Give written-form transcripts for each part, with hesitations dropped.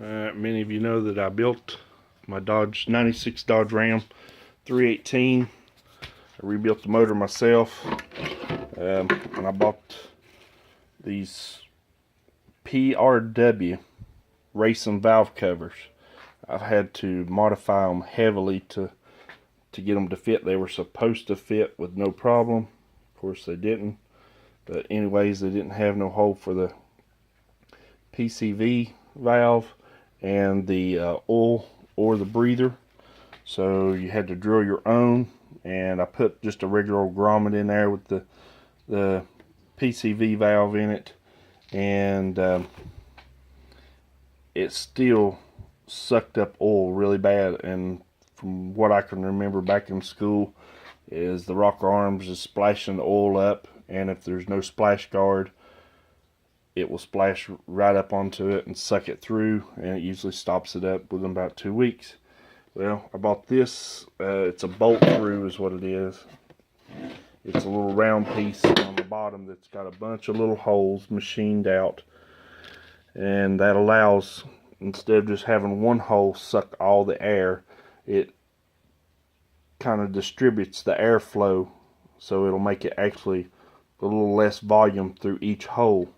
Many of you know that I built my 96 Dodge Ram 318. I rebuilt the motor myself, and I bought these PRW racing valve covers. I've had to modify them heavily to get them to fit. They were supposed to fit with no problem. Of course they didn't, but anyways, they didn't have no hole for the PCV valve and the oil or the breather, so you had to drill your own. And I put just a regular old grommet in there with the PCV valve in it, and it still sucked up oil really bad. And from what I can remember back in school, is the rocker arms is splashing the oil up, and if there's no splash guard, it will splash right up onto it and suck it through, and it usually stops it up within about 2 weeks. Well, I bought this. It's a bolt through is what it is. It's a little round piece on the bottom that's got a bunch of little holes machined out, and that allows, instead of just having one hole suck all the air, it kind of distributes the airflow, so it'll make it actually a little less volume through each hole,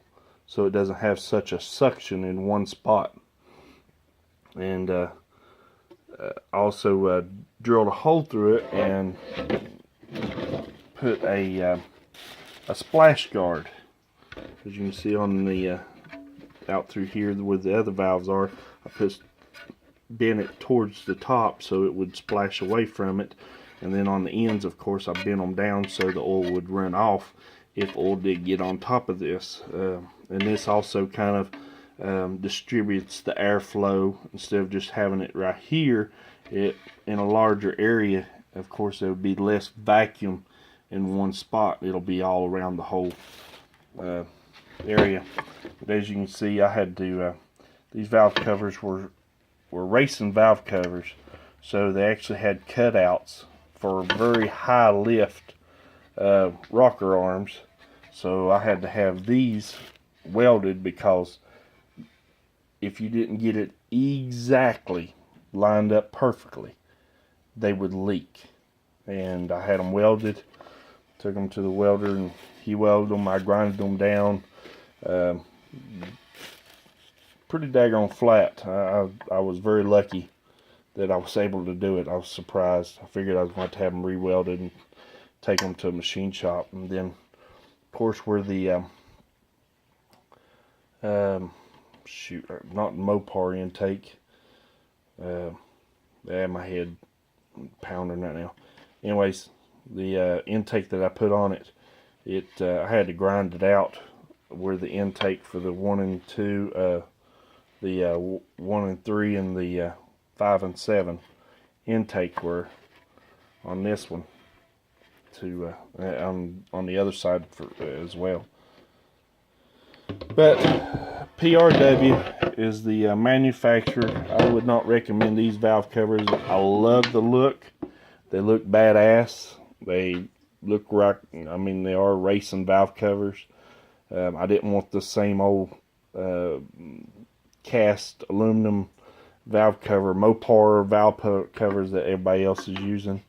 so it doesn't have such a suction in one spot. And also drilled a hole through it and put a splash guard, as you can see on the out through here where the other valves are. I bent it towards the top so it would splash away from it, and then on the ends, of course, I bent them down so the oil would run off if oil did get on top of this. And this also kind of distributes the airflow. Instead of just having it right here, it in a larger area, of course there would be less vacuum in one spot. It'll be all around the whole area. But as you can see, I had to these valve covers were racing valve covers, so they actually had cutouts for very high lift rocker arms. So I had to have these welded, because if you didn't get it exactly lined up perfectly, they would leak. And I had them welded, took them to the welder, and he welded them. I grinded them down pretty daggone flat. I was very lucky that I was able to do it. I was surprised. I figured I was going to have them re-welded and take them to a machine shop. And then, of course, where the not Mopar intake. My head pounding right now. Anyways, the intake that I put on it, I had to grind it out where the intake for the 1 and 2, the 1 and 3, and the 5 and 7 intake were on this one. To on the other side as well. But PRW is the manufacturer. I would not recommend these valve covers. I love the look. They look badass. They look right. I mean, they are racing valve covers. I didn't want the same old cast aluminum valve cover, Mopar valve covers that everybody else is using.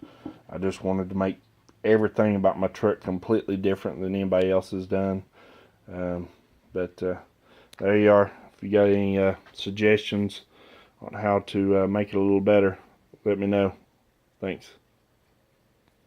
I just wanted to make everything about my truck completely different than anybody else has done. But there you are. If you got any suggestions on how to make it a little better, let me know. Thanks.